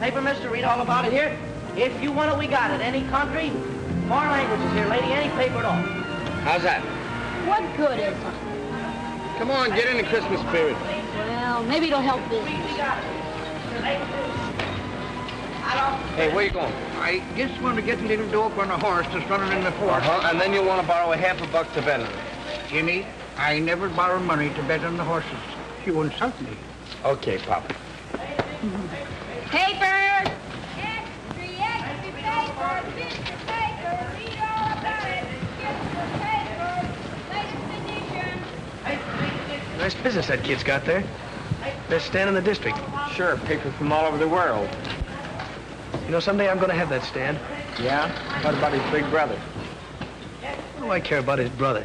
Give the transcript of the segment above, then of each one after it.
paper, mister, read all about it here. If you want it, we got it. Any country, foreign languages here, lady, any paper at all. How's that? What good is it? Come on, get in the Christmas spirit. Well, maybe it'll help business. Hey, where you going? I just want to get a little dope on a horse that's running in the forest. And then you'll want to borrow $50 to bet on it. Jimmy, I never borrow money to bet on the horses. You insult me. Okay, Pop. Papers! Extra paper, picture paper, read all about it. Picture paper, latest edition. Nice business that kid's got there. Best stand in the district. Sure, paper from all over the world. You know, someday I'm going to have that stand. Yeah? What about his big brother? What do I care about his brother?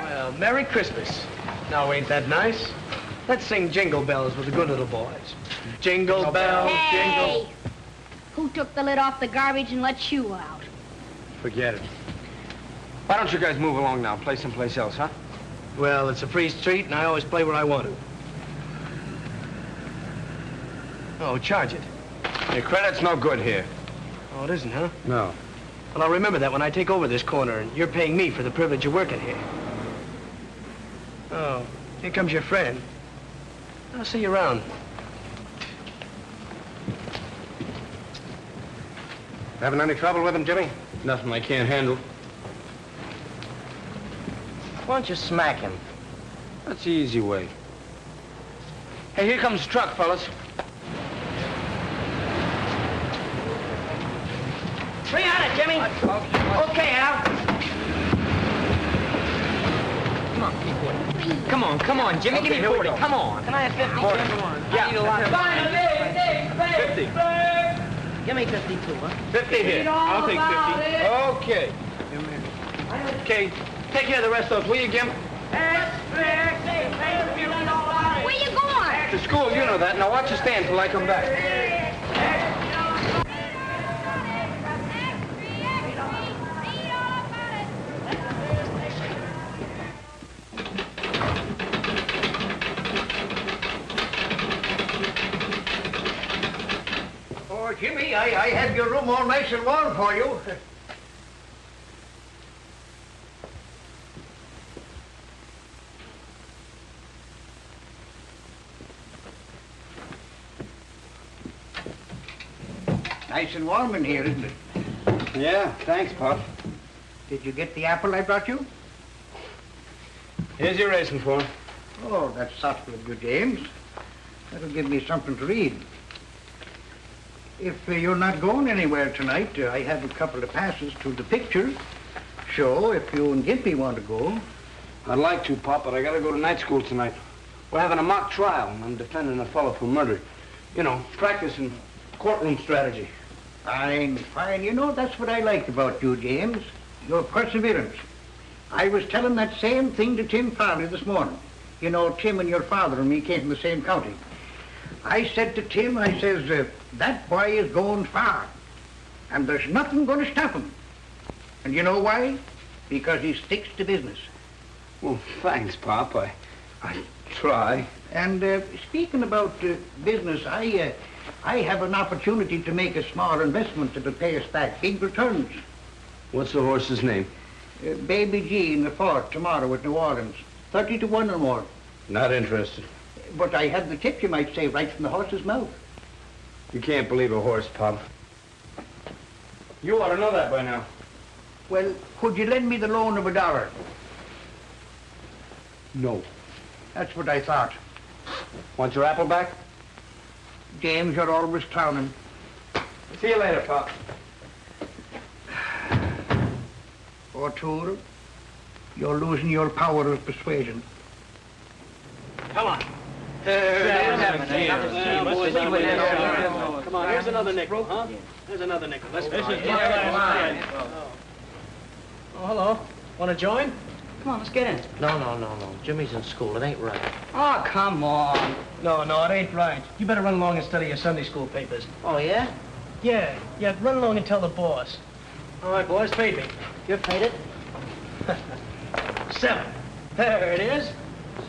Well, Merry Christmas. Now, ain't that nice? Let's sing Jingle Bells with the good little boys. Jingle bells, Hey! jingle... Who took the lid off the garbage and let you out? Forget it. Why don't you guys move along now? Play someplace else, huh? Well, it's a free street, and I always play where I want to. Oh, charge it. Your credit's no good here. Oh, it isn't, huh? No. Well, I'll remember that when I take over this corner, and you're paying me for the privilege of working here. Oh, here comes your friend. I'll see you around. Having any trouble with him, Jimmy? Nothing I can't handle. Why don't you smack him? That's the easy way. Hey, here comes the truck, fellas. Bring on it, Jimmy. Okay, Al. Come on, Jimmy, give me 40. Come on. Can I have 50? 40. Yeah. I need a lot. $50. Give me 52, huh? 50 here. I'll take 50. Okay. Okay. Take care of the rest of those, will you, Jim? Where you going? To school, you know that. Now watch your stand till I come back. Oh, Jimmy, I have your room all nice and warm for you. Nice and warm in here, isn't it? Yeah, thanks, Pop. Did you get the apple I brought you? Here's your racing form. Oh, that's thoughtful of you, James. That'll give me something to read. If you're not going anywhere tonight, I have a couple of passes to the picture show if you and Gimpy want to go. I'd like to, Pop, but I gotta go to night school tonight. We're having a mock trial, and I'm defending a fellow for murder. You know, practicing courtroom strategy. Fine, fine. You know, that's what I like about you, James. Your perseverance. I was telling that same thing to Tim Farley this morning. You know, Tim and your father and me came from the same county. I said to Tim, I says, that boy is going far, and there's nothing going to stop him. And you know why? Because he sticks to business. Well, thanks, Pop. I try. And speaking about business, I have an opportunity to make a small investment that'll pay us back big returns. What's the horse's name? Baby G in the fort tomorrow at New Orleans. 30 to 1 or more. Not interested. But I have the tip, you might say, right from the horse's mouth. You can't believe a horse, Pop. You ought to know that by now. Well, could you lend me the loan of $1? No. That's what I thought. Want your apple back? James, you're always clowning. See you later, Pop. O'Toole, you're losing your power of persuasion. Come on. Come on, here's another nickel, huh? Here's another nickel. Let's go. Oh, hello. Want to join? Come on, let's get in. No. Jimmy's in school. It ain't right. Oh, come on. No, it ain't right. You better run along and study your Sunday school papers. Oh, yeah? Yeah, run along and tell the boss. All right, boys, fade me. You're faded. 7. There it is.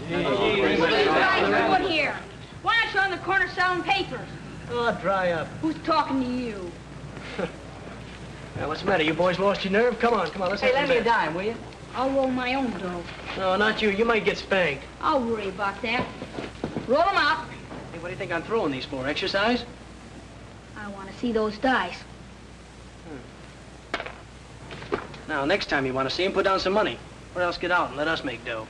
What are you guys doing here? Why aren't you on the corner selling papers? Oh, dry up. Who's talking to you? Now, what's the matter? You boys lost your nerve? Come on, let's Hey, have lend some me a bets. dime, will you? I'll roll my own dough. No, not you. You might get spanked. I'll worry about that. Roll them out. Hey, what do you think I'm throwing these for? Exercise? I want to see those dice. Now, next time you want to see him, put down some money. Or else get out and let us make dough.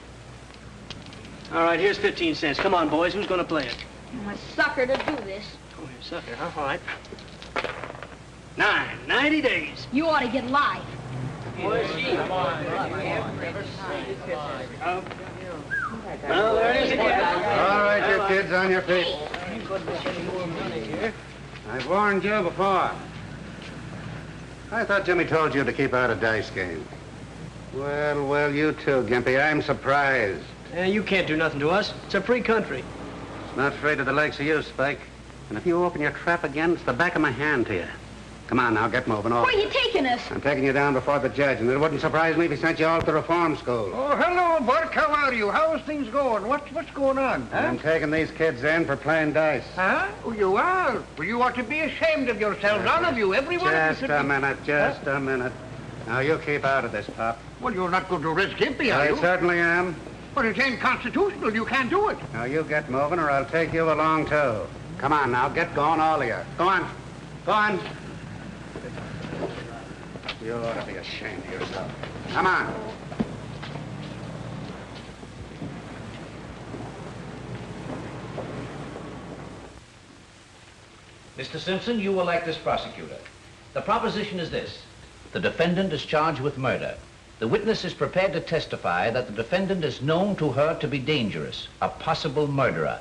All right, here's 15 cents. Come on, boys. Who's going to play it? I'm a sucker to do this. Oh, you sucker, huh? All right. 90 days. You ought to get live. Well, there it is again. All right, you kids, on your feet. You couldn't get any more money here. I've warned you before. I thought Jimmy told you to keep out of dice games. Well, you too, Gimpy. I'm surprised. You can't do nothing to us. It's a free country. Not afraid of the likes of you, Spike. And if you open your trap again, it's the back of my hand to you. Come on now, get moving. Where are you taking us? I'm taking you down before the judge, and it wouldn't surprise me if he sent you all to reform school. Oh, hello, Bert. How are you? How's things going? What's going on? Huh? I'm taking these kids in for playing dice. Huh? Oh, you are? Well, you ought to be ashamed of yourselves, all of you, every one of you. Just a minute. Now, you keep out of this, Pop. Well, you're not going to risk Gimpy, are I you? certainly am. But it ain't constitutional. You can't do it. Now, you get moving, or I'll take you along, too. Come on, now, get going, all of you. Go on. You ought to be ashamed of yourself. Come on. Mr. Simpson, you will act as prosecutor. The proposition is this. The defendant is charged with murder. The witness is prepared to testify that the defendant is known to her to be dangerous, a possible murderer.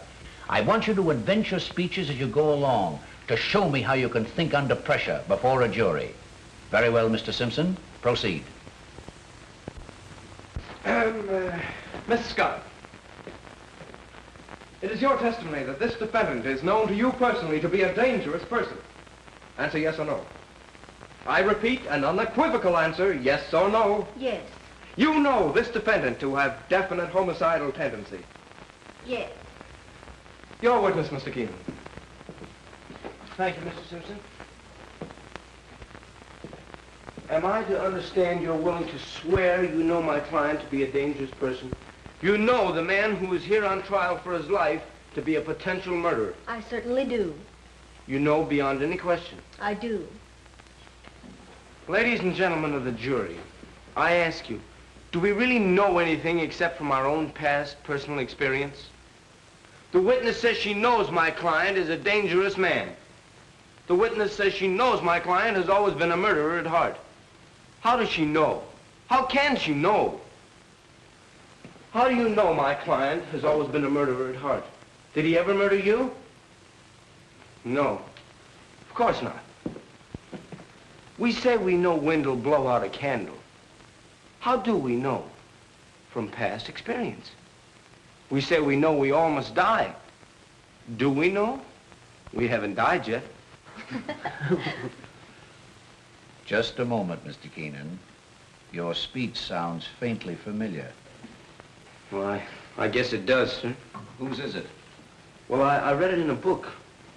I want you to invent your speeches as you go along to show me how you can think under pressure before a jury. Very well, Mr. Simpson. Proceed. Miss Scott, it is your testimony that this defendant is known to you personally to be a dangerous person. Answer yes or no. I repeat, an unequivocal answer, yes or no. Yes. You know this defendant to have definite homicidal tendency. Yes. Your witness, Mr. Keenan. Thank you, Mr. Simpson. Am I to understand you're willing to swear you know my client to be a dangerous person? You know the man who is here on trial for his life to be a potential murderer. I certainly do. You know beyond any question. I do. Ladies and gentlemen of the jury, I ask you, do we really know anything except from our own past personal experience? The witness says she knows my client is a dangerous man. The witness says she knows my client has always been a murderer at heart. How does she know? How can she know? How do you know my client has always been a murderer at heart? Did he ever murder you? No. Of course not. We say we know wind will blow out a candle. How do we know? From past experience. We say we know we all must die. Do we know? We haven't died yet. Just a moment, Mr. Keenan. Your speech sounds faintly familiar. Well, I guess it does, sir. Whose is it? Well, I read it in a book.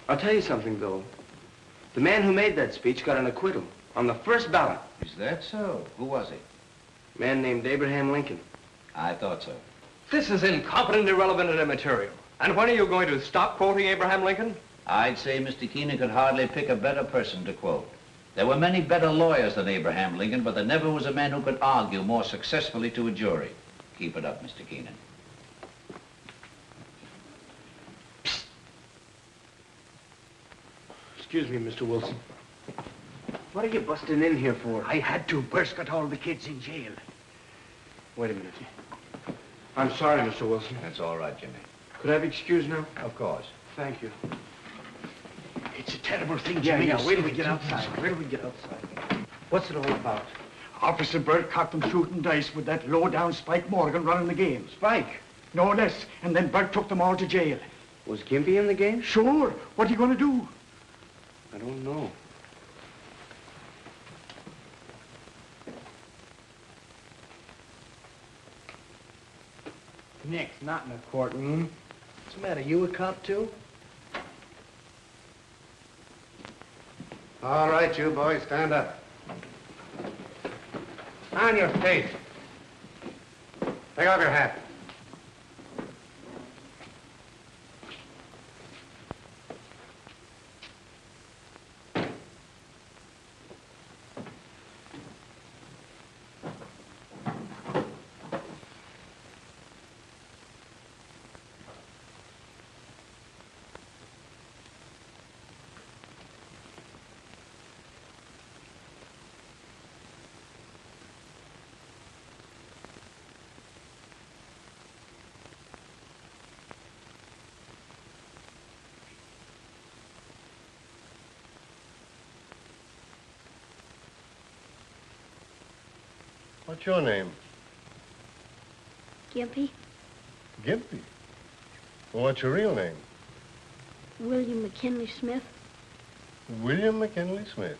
I'll tell you something, though. The man who made that speech got an acquittal on the first ballot. Is that so? Who was he? A man named Abraham Lincoln. I thought so. This is incompetent, irrelevant, and immaterial. And when are you going to stop quoting Abraham Lincoln? I'd say Mr. Keenan could hardly pick a better person to quote. There were many better lawyers than Abraham Lincoln, but there never was a man who could argue more successfully to a jury. Keep it up, Mr. Keenan. Excuse me, Mr. Wilson. What are you busting in here for? I had to. Bert's got all the kids in jail. Wait a minute. I'm sorry, Mr. Wilson. That's all right, Jimmy. Could I have excused now? Of course. Thank you. It's a terrible thing, Jimmy. Wait till we get outside. What's it all about? Officer Bert caught them shooting dice with that low-down Spike Morgan running the game. Spike. No less. And then Bert took them all to jail. Was Gimpy in the game? Sure. What are you going to do? I don't know. Nix, not in a courtroom. What's the matter? You a cop, too? All right, you boys, stand up. On your face. Take off your hat. What's your name? Gimpy, Gimpy. Well, what's your real name? William McKinley Smith. William McKinley Smith.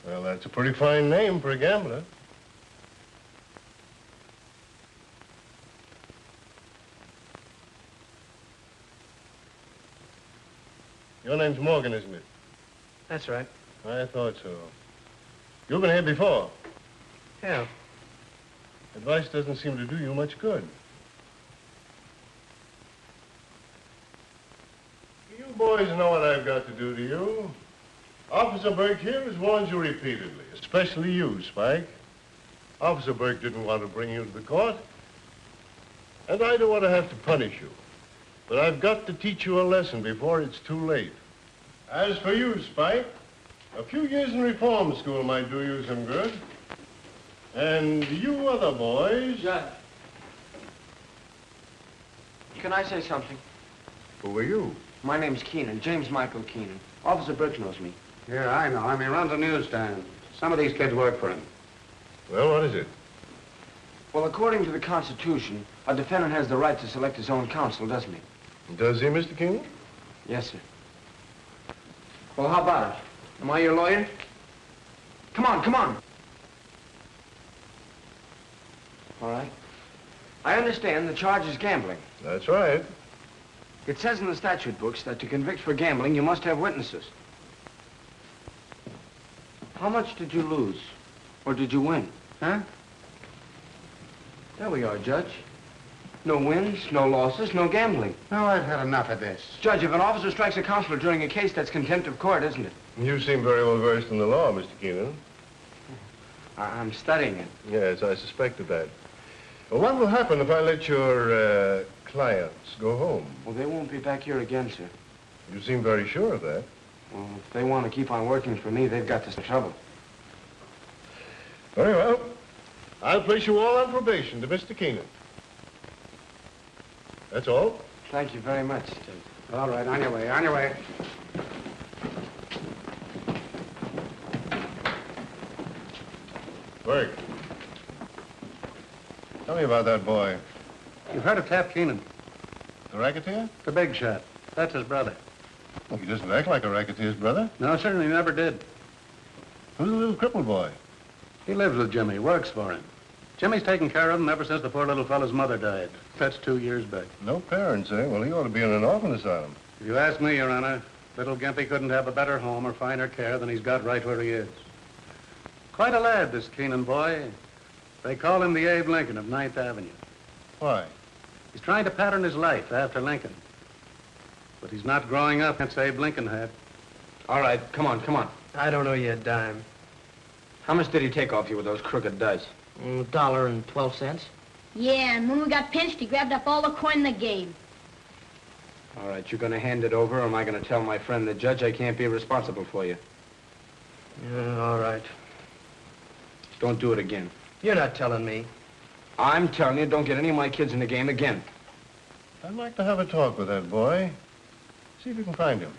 Well, that's a pretty fine name for a gambler. Your name's Morgan, isn't it? That's right. I thought so. You've been here before. Yeah. Advice doesn't seem to do you much good. You boys know what I've got to do to you. Officer Burke here has warned you repeatedly, especially you, Spike. Officer Burke didn't want to bring you to the court, and I don't want to have to punish you. But I've got to teach you a lesson before it's too late. As for you, Spike, a few years in reform school might do you some good. And you other boys... Judge. Can I say something? Who are you? My name's Keenan, James Michael Keenan. Officer Burke knows me. Yeah, I know him. He runs a newsstand. Some of these kids work for him. Well, what is it? Well, according to the Constitution, a defendant has the right to select his own counsel, doesn't he? Does he, Mr. Keenan? Yes, sir. Well, how about it? Am I your lawyer? Come on, come on. All right. I understand the charge is gambling. That's right. It says in the statute books that to convict for gambling, you must have witnesses. How much did you lose? Or did you win? Huh? There we are, Judge. No wins, no losses, no gambling. No, I've had enough of this. Judge, if an officer strikes a counselor during a case, that's contempt of court, isn't it? You seem very well versed in the law, Mr. Keenan. I'm studying it. Yes, I suspected that. Well, what will happen if I let your clients go home? Well, they won't be back here again, sir. You seem very sure of that. Well, if they want to keep on working for me, they've got this trouble. Very well. I'll place you all on probation to Mr. Keenan. That's all. Thank you very much, Judge. All right, on your way, on your way. Burke. Tell me about that boy. You've heard of Tap Keenan, The racketeer? the big shot. That's his brother. Well, he doesn't act like a racketeer's brother. No, certainly never did. Who's the little crippled boy? He lives with Jimmy, works for him. Jimmy's taken care of him ever since the poor little fellow's mother died. That's 2 years back. No parents, eh? Well, he ought to be in an orphan asylum. If you ask me, Your Honor, little Gimpy couldn't have a better home or finer care than he's got right where he is. Quite a lad, this Keenan boy. They call him the Abe Lincoln of 9th Avenue. Why? He's trying to pattern his life after Lincoln. But he's not growing up as Abe Lincoln had. All right, come on, come on. I don't owe you a dime. How much did he take off you with those crooked dice? $1.12. Yeah, and when we got pinched, he grabbed up all the coin in the game. All right, you're going to hand it over, or am I going to tell my friend the judge I can't be responsible for you? All right. Don't do it again. You're not telling me. I'm telling you, don't get any of my kids in the game again. I'd like to have a talk with that boy. See if you can find him.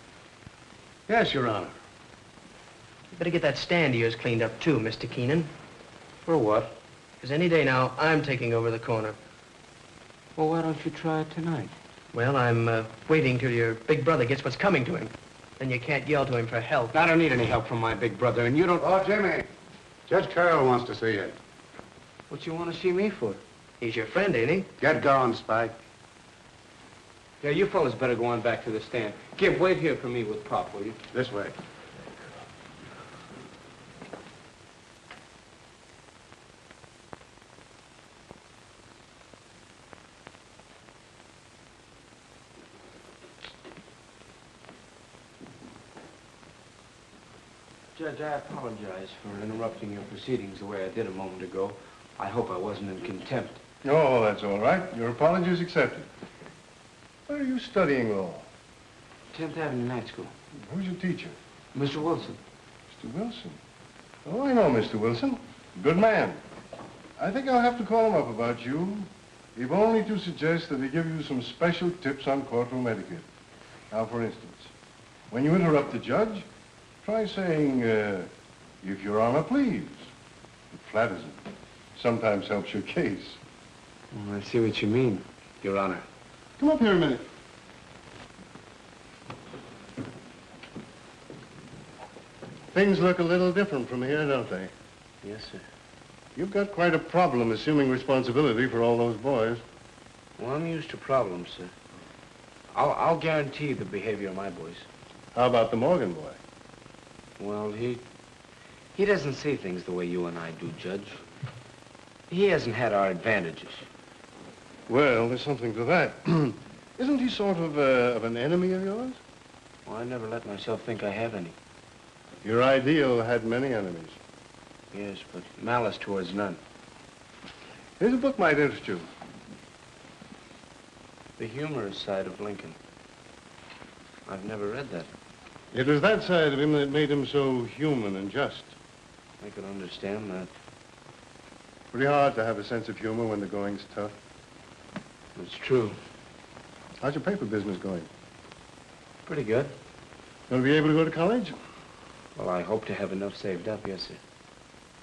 Yes, Your Honor. You better get that stand of yours cleaned up, too, Mr. Keenan. For what? Because any day now, I'm taking over the corner. Well, why don't you try it tonight? Well, I'm waiting till your big brother gets what's coming to him. Then you can't yell to him for help. I don't need any help from my big brother, and you don't... Oh, Jimmy. Judge Carroll wants to see you. What you want to see me for? He's your friend, ain't he? Get going, Spike. Yeah, you fellas better go on back to the stand. Gib, wait here for me with Pop, will you? This way. Judge, I apologize for interrupting your proceedings the way I did a moment ago. I hope I wasn't in contempt. Oh, that's all right. Your apology is accepted. Where are you studying law? 10th Avenue Night School. Who's your teacher? Mr. Wilson. Mr. Wilson. Oh, I know Mr. Wilson. Good man. I think I'll have to call him up about you, if only to suggest that he give you some special tips on courtroom etiquette. Now, for instance, when you interrupt the judge, try saying, if Your Honor, please. It flatters him. Sometimes helps your case. Oh, I see what you mean, Your Honor. Come up here a minute. Things look a little different from here, don't they? Yes, sir. You've got quite a problem assuming responsibility for all those boys. Well, I'm used to problems, sir. I'll guarantee the behavior of my boys. How about the Morgan boy? Well, he doesn't see things the way you and I do, Judge. He hasn't had our advantages. Well, there's something to that. Isn't he sort of an enemy of yours? Well, I never let myself think I have any. Your ideal had many enemies. Yes, but malice towards none. Here's a book might interest you. The humorous side of Lincoln. I've never read that. It was that side of him that made him so human and just. I could understand that. Pretty hard to have a sense of humor when the going's tough. It's true. How's your paper business going? Pretty good. Going to be able to go to college? Well, I hope to have enough saved up, yes, sir.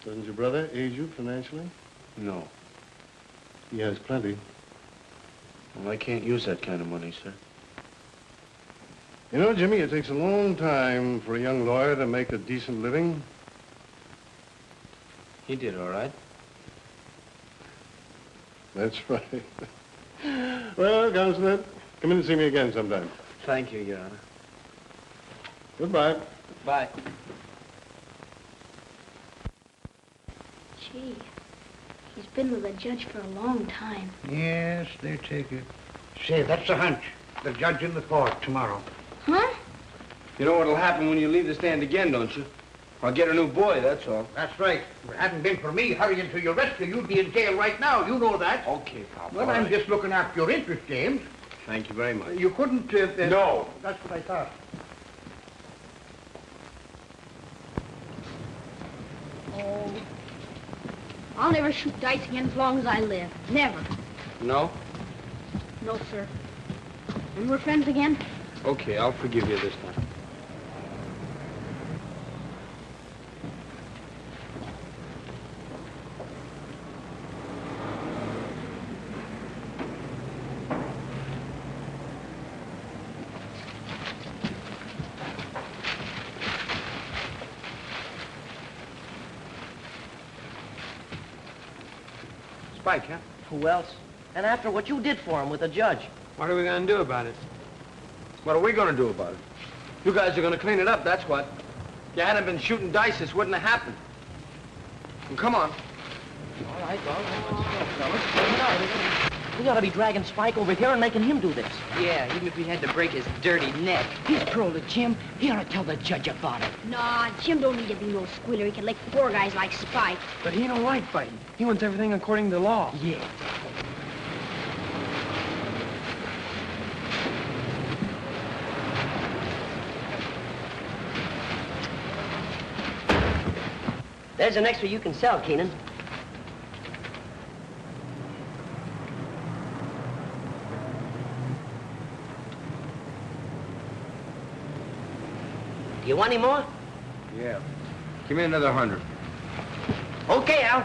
Doesn't your brother aid you financially? No. He has plenty. Well, I can't use that kind of money, sir. You know, Jimmy, it takes a long time for a young lawyer to make a decent living. He did all right. That's right. Well, Counselor, come in and see me again sometime. Thank you, Your Honor. Goodbye. Bye. Gee, he's been with the judge for a long time. Yes, they take it. Say, that's a hunch. The judge in the court tomorrow. Huh? You know what'll happen when you leave the stand again, don't you? I'll get a new boy, that's all. That's right. If it hadn't been for me hurrying to your rescue, you'd be in jail right now. You know that. Okay, Pop. Well, I'm just looking after your interest, James. Thank you very much. You couldn't... No. That's what I thought. Oh. I'll never shoot dice again as long as I live. Never. No? No, sir. And we're friends again? Okay, I'll forgive you this time. Spike, huh? Who else? And after what you did for him with the judge. What are we going to do about it? What are we going to do about it? You guys are going to clean it up, that's what. If you hadn't been shooting dice, this wouldn't have happened. Well, come on. All right, let's go, fellas. Bring it on. We ought to be dragging Spike over here and making him do this. Yeah, even if we had to break his dirty neck. He's paroled to Jim. He ought to tell the judge about it. Nah, Jim don't need to be no squealer. He can lick poor guys like Spike. But he don't like fighting. He wants everything according to law. Yeah. There's an extra you can sell, Keenan. Do you want any more? Yeah. Give me another 100. Okay, Al.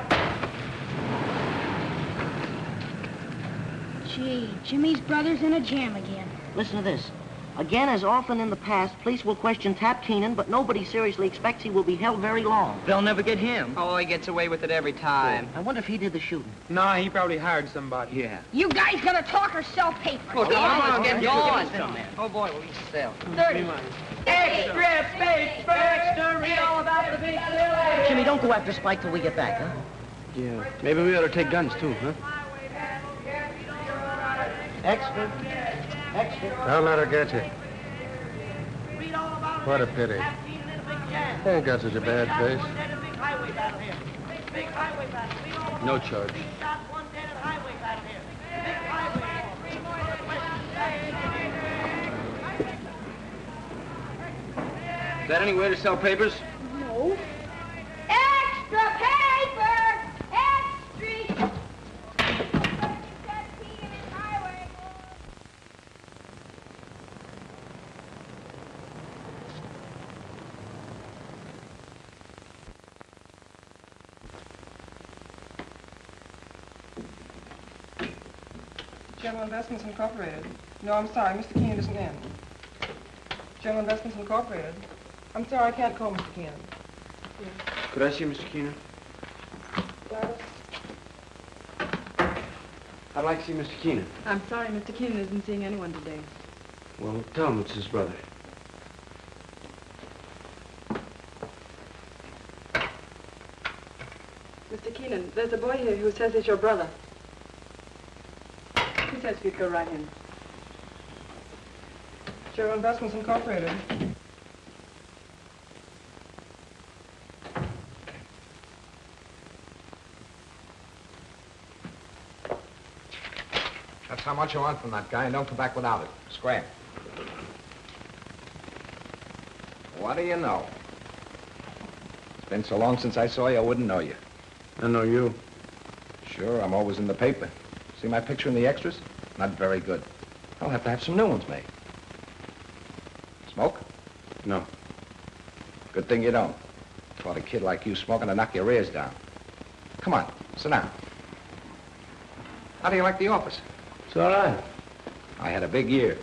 Gee, Jimmy's brother's in a jam again. Listen to this. Again, as often in the past, police will question Tap Keenan, but nobody seriously expects he will be held very long. They'll never get him. Oh, he gets away with it every time. I wonder if he did the shooting. No, he probably hired somebody. Yeah. You guys gonna talk or sell papers? Oh, come on, let's get Yours. going. Oh, boy, will you sell? 30. Extra space, extra, read all about the big deal. Jimmy, don't go after Spike till we get back, huh? Yeah, maybe we ought to take guns, too, huh? Extra. Extra. Don't let her get you. What a pity. They ain't got such a bad face. No charge. Is that any way to sell papers? No. Extra paper! Extra! General Investments Incorporated. No, I'm sorry, Mr. Keenan isn't in. General Investments Incorporated. I'm sorry, I can't call Mr. Keenan. Yes. Could I see Mr. Keenan? Gladys? I'd like to see Mr. Keenan. I'm sorry, Mr. Keenan isn't seeing anyone today. Well, tell him it's his brother. Mr. Keenan, there's a boy here who says he's your brother. He says you'd go right in. General Investments Incorporated. That's how much you want from that guy, and don't come back without it. Scram. What do you know? It's been so long since I saw you, I wouldn't know you. I know you. Sure, I'm always in the paper. See my picture in the extras? Not very good. I'll have to have some new ones made. Smoke? No. Good thing you don't. Caught a kid like you smoking to knock your ears down. Come on, sit down. How do you like the office? It's all right. I had a big year.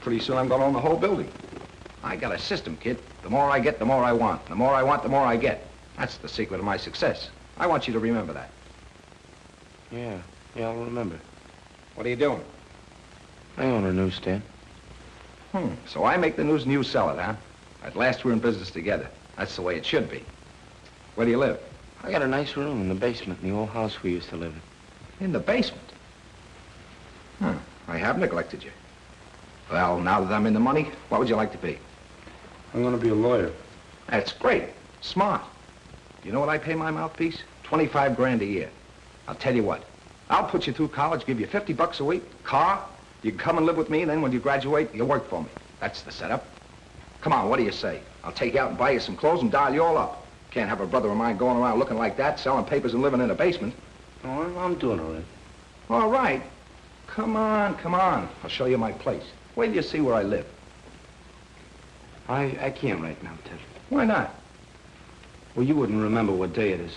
Pretty soon I'm going to own the whole building. I got a system, kid. The more I get, the more I want. The more I want, the more I get. That's the secret of my success. I want you to remember that. Yeah, I'll remember. What are you doing? I own a newsstand. So I make the news and you sell it, huh? At last we're in business together. That's the way it should be. Where do you live? I got a nice room in the basement in the old house we used to live in. In the basement? I have neglected you. Well, now that I'm in the money, what would you like to be? I'm going to be a lawyer. That's great. Smart. You know what I pay my mouthpiece? 25 grand a year. I'll tell you what. I'll put you through college, give you 50 bucks a week, car. You can come and live with me, and then when you graduate, you work for me. That's the setup. Come on, what do you say? I'll take you out and buy you some clothes and dial you all up. Can't have a brother of mine going around looking like that, selling papers and living in a basement. Oh, I'm doing all right. All right. Come on, come on. I'll show you my place. Wait till you see where I live. I can't right now, Ted. Why not? Well, you wouldn't remember what day it is.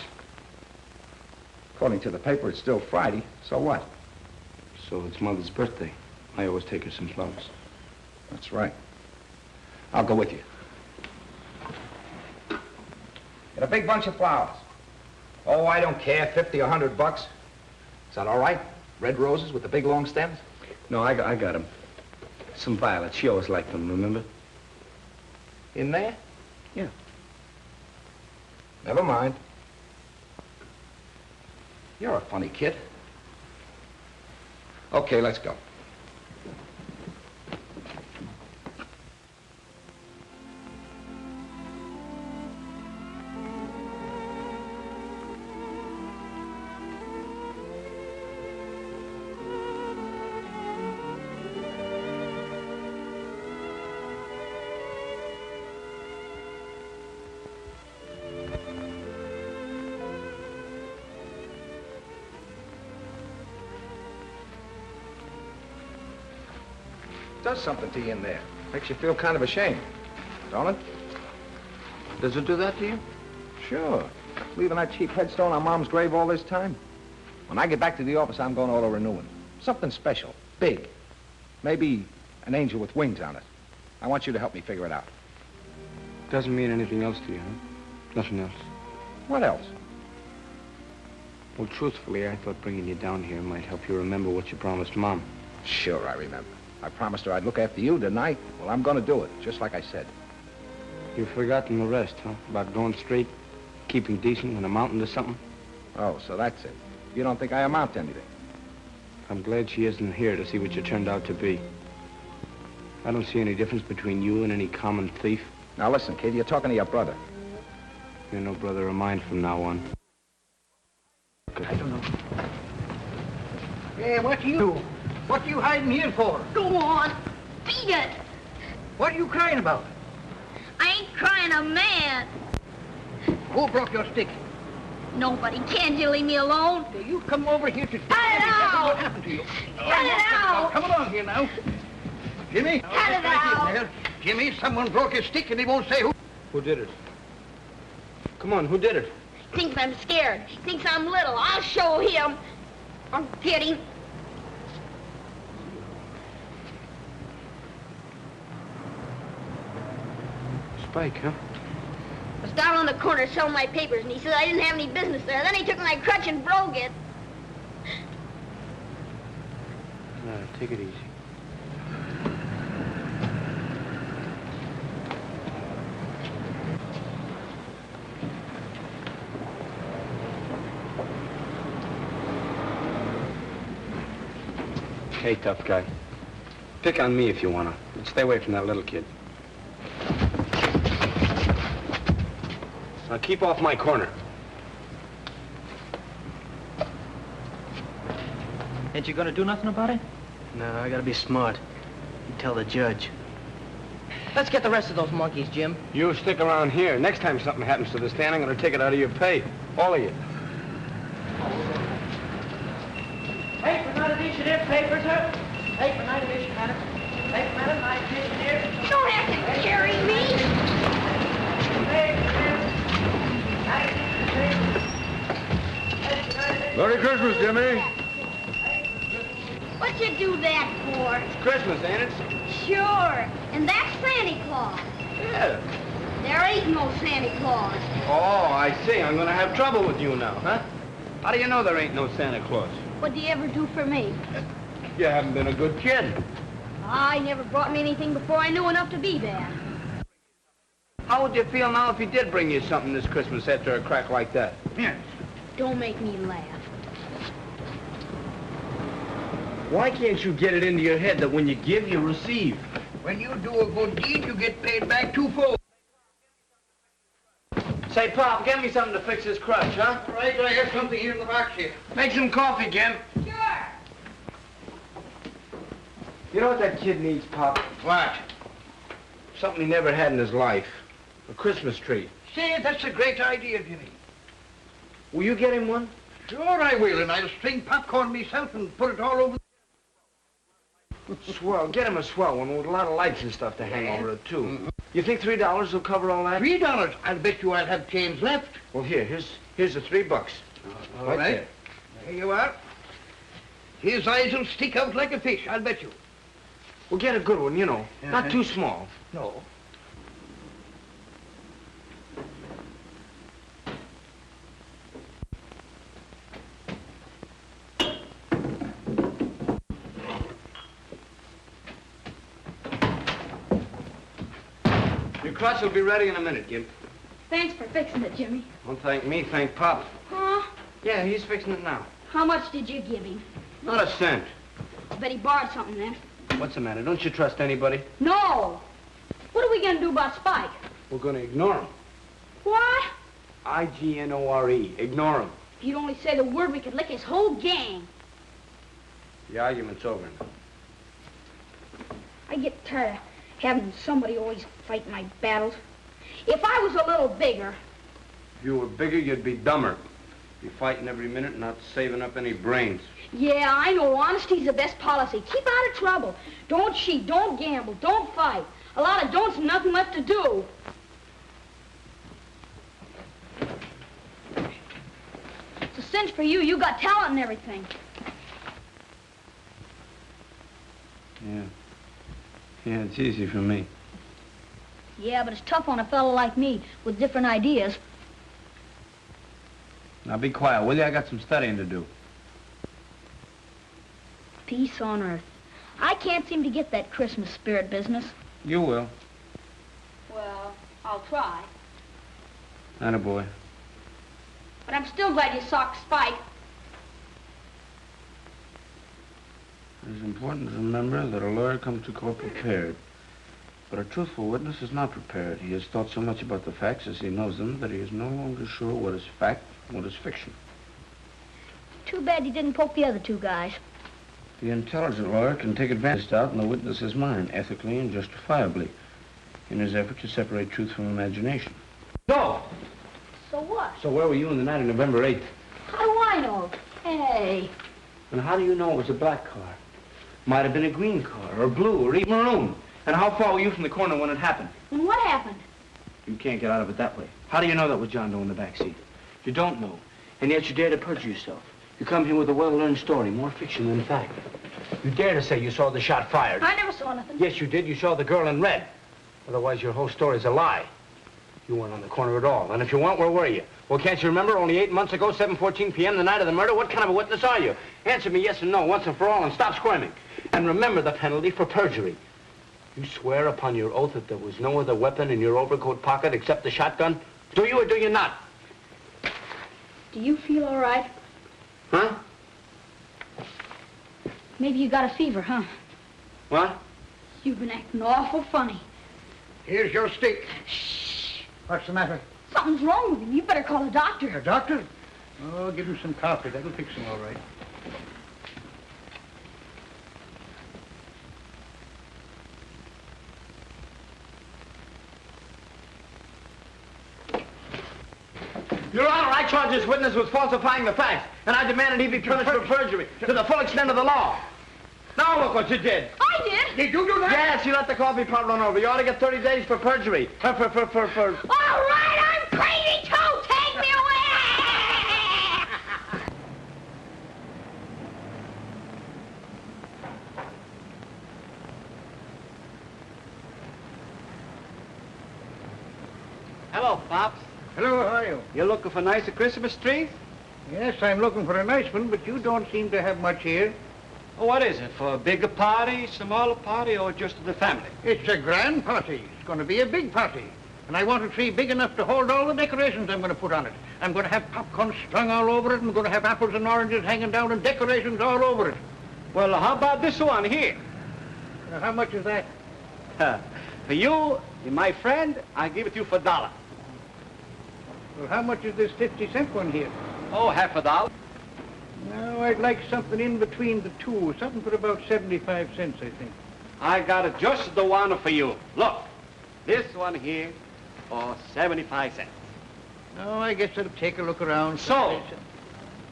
According to the paper, it's still Friday. So what? So it's Mother's birthday. I always take her some flowers. That's right. I'll go with you. Get a big bunch of flowers. Oh, I don't care, 50 or 100 bucks. Is that all right? Red roses with the big long stems? No, I got them. Some violets. She always liked them, remember? In there? Yeah. Never mind. You're a funny kid. Okay, let's go. Does something to you in there. Makes you feel kind of ashamed, don't it? Does it do that to you? Sure. Leaving that cheap headstone on Mom's grave all this time. When I get back to the office, I'm going to auto-renewing. Something special, big. Maybe an angel with wings on it. I want you to help me figure it out. Doesn't mean anything else to you, huh? Nothing else. What else? Well, truthfully, I thought bringing you down here might help you remember what you promised Mom. Sure, I remember. I promised her I'd look after you tonight. Well, I'm gonna do it, just like I said. You've forgotten the rest, huh? About going straight, keeping decent, and amounting to something? Oh, so that's it. You don't think I amount to anything? I'm glad she isn't here to see what you turned out to be. I don't see any difference between you and any common thief. Now listen, kid, you're talking to your brother. You're no brother of mine from now on. I don't know. Hey, what you do? What are you hiding here for? Go on. Beat it. What are you crying about? I ain't crying, I'm mad. Who broke your stick? Nobody. Can't you leave me alone? You come over here to... Cut it out! What happened to you? Cut it out! Come along here now. Jimmy? Cut it out! There. Jimmy, someone broke his stick and he won't say who. Who did it? Come on, who did it? Thinks I'm scared. Thinks I'm little. I'll show him. I'm kidding. Spike, huh? I was down on the corner selling my papers, and he said I didn't have any business there. Then he took my crutch and broke it. Take it easy. Hey, tough guy. Pick on me if you wanna. But stay away from that little kid. Now keep off my corner. Ain't you gonna do nothing about it? No, I gotta be smart. You tell the judge. Let's get the rest of those monkeys, Jim. You stick around here. Next time something happens to the stand, I'm gonna take it out of your pay. All of you. Paper, not initiative, paper, sir. Paper, not initiative, madam. Paper, madam, not initiative. You don't have to carry me. Merry Christmas, Jimmy. What you do that for? It's Christmas, ain't it? Sure. And that's Santa Claus. Yeah. There ain't no Santa Claus. Oh, I see. I'm gonna have trouble with you now, huh? How do you know there ain't no Santa Claus? What do you ever do for me? You haven't been a good kid. I never brought me anything before I knew enough to be bad. How would you feel now if he did bring you something this Christmas after a crack like that? Yes. Don't make me laugh. Why can't you get it into your head that when you give, you receive? When you do a good deed, you get paid back twofold. Say, Pop, get me something to fix this crutch, huh? All right, I have something here in the box here. Make some coffee, Jim. Sure. You know what that kid needs, Pop? What? Something he never had in his life. A Christmas tree. Say, that's a great idea, Jimmy. Will you get him one? Sure I will, and I'll string popcorn myself and put it all over. Swell. Get him a swell one with a lot of lights and stuff to hang over it, too. You think $3 will cover all that? $3? I'll bet you I'll have change left. Well, here's the $3. All right. There you are. His eyes will stick out like a fish, I'll bet you. Well, get a good one, you know. Not too small. No. Your crutch will be ready in a minute, Gimp. Thanks for fixing it, Jimmy. Don't thank me, thank Pop. Huh? Yeah, he's fixing it now. How much did you give him? Not a cent. I bet he borrowed something then. What's the matter? Don't you trust anybody? No. What are we going to do about Spike? We're going to ignore him. What? I-G-N-O-R-E. Ignore him. If you'd only say the word, we could lick his whole gang. The argument's over now. I get tired of having somebody always fight my battles. If I was a little bigger... If you were bigger, you'd be dumber. Be fighting every minute and not saving up any brains. Yeah, I know. Honesty's the best policy. Keep out of trouble. Don't cheat, don't gamble, don't fight. A lot of don'ts and nothing left to do. It's a cinch for you. You got talent and everything. Yeah, it's easy for me. Yeah, but it's tough on a fellow like me with different ideas. Now be quiet, will you? I got some studying to do. Peace on earth. I can't seem to get that Christmas spirit business. You will. Well, I'll try. Attaboy. But I'm still glad you socked Spike. It is important to remember that a lawyer comes to court prepared. But a truthful witness is not prepared. He has thought so much about the facts as he knows them that he is no longer sure what is fact and what is fiction. Too bad you didn't poke the other two guys. The intelligent lawyer can take advantage of in the witness's mind, ethically and justifiably, in his effort to separate truth from imagination. No! So what? So where were you on the night of November 8th? How do I know? Hey. And how do you know it was a black car? Might have been a green car, or blue, or even maroon. And how far were you from the corner when it happened? And what happened? You can't get out of it that way. How do you know that was John Doe in the back seat? You don't know, and yet you dare to perjure yourself. You come here with a well-learned story, more fiction than fact. You dare to say you saw the shot fired. I never saw nothing. Yes, you did. You saw the girl in red. Otherwise, your whole story's a lie. You weren't on the corner at all. And if you weren't, where were you? Well, can't you remember only 8 months ago, 7:14 p.m., the night of the murder? What kind of a witness are you? Answer me yes and no, once and for all, and stop squirming. And remember the penalty for perjury. You swear upon your oath that there was no other weapon in your overcoat pocket except the shotgun? Do you or do you not? Do you feel all right? Huh? Maybe you got a fever, huh? What? You've been acting awful funny. Here's your stick. What's the matter? Something's wrong with him. You better call a doctor. A doctor? Oh, give him some coffee. That'll fix him all right. Your Honor, I charge this witness with falsifying the facts, and I demanded he be punished for perjury to the full extent of the law. Now look what you did. I did? Did you do that? Yes, you let the coffee pot run over. You ought to get 30 days for perjury. All right, I'm crazy too. Take me away. Hello, Pops. Hello, how are you? You looking for nicer Christmas trees? Yes, I'm looking for a nice one, but you don't seem to have much here. Oh, what is it? For a bigger party, smaller party, or just the family? It's a grand party. It's going to be a big party. And I want a tree big enough to hold all the decorations I'm going to put on it. I'm going to have popcorn strung all over it. I'm going to have apples and oranges hanging down and decorations all over it. Well, how about this one here? Now, how much is that? For you, my friend, I give it to you for $1. Well, how much is this 50-cent one here? Oh, $50. No, I'd like something in between the two. Something for about 75 cents, I think. I got it just the one for you. Look, this one here for 75 cents. No, I guess I'll take a look around. So,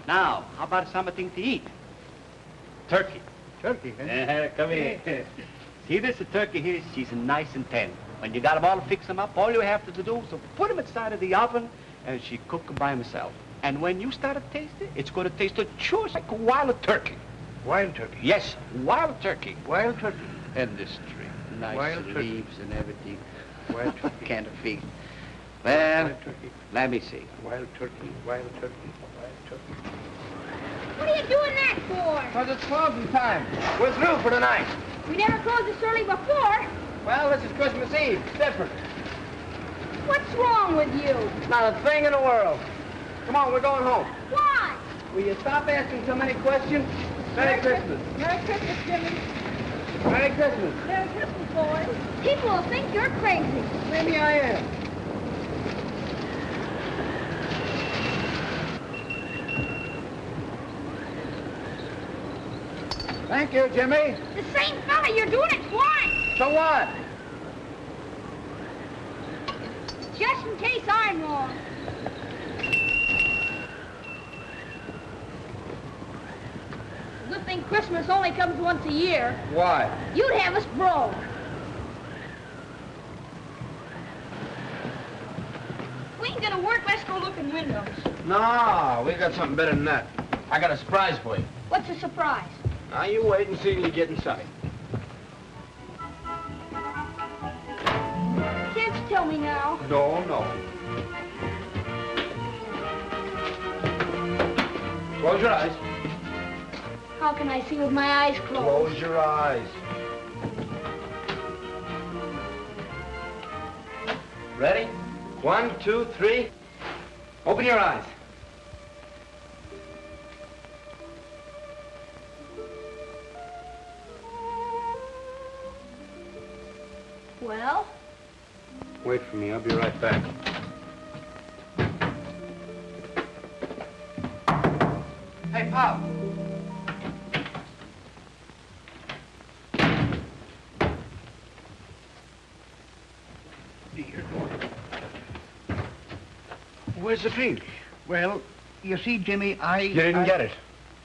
now, how about something to eat? Turkey. Turkey, huh? Come here. See this turkey here? She's nice and tender. When you got them all fix them up, all you have to do is to put them inside of the oven, and she cook them by herself. And when you start to taste it, it's going to taste just like wild turkey. Wild turkey? Yes, wild turkey. Wild turkey. And this tree. Nice Wild turkey. leaves and everything. Wild turkey. Can't feed. Well, Wild turkey. let me see. Wild turkey. Wild turkey. Wild turkey. What are you doing that for? Because it's closing time. We're through for tonight. We never closed this early before. Well, this is Christmas Eve. It's different. What's wrong with you? Not a thing in the world. Come on, we're going home. Why? Will you stop asking so many questions? Merry Christmas. Merry Christmas, Jimmy. Merry Christmas. Merry Christmas, boys. People will think you're crazy. Maybe I am. Thank you, Jimmy. The same fella, you're doing it twice. So what? Just in case I'm wrong. Good thing Christmas only comes once a year. Why? You'd have us broke. We ain't gonna work, let's go look in windows. No, we got something better than that. I got a surprise for you. What's the surprise? Now, you wait and see till you get inside. Kids, tell me now. No, no. Close your eyes. How can I see with my eyes closed? Close your eyes. Ready? 1, 2, 3. Open your eyes. Well? Wait for me. I'll be right back. Hey, Pop. Where's the tree? Well, you see, Jimmy, You didn't get it.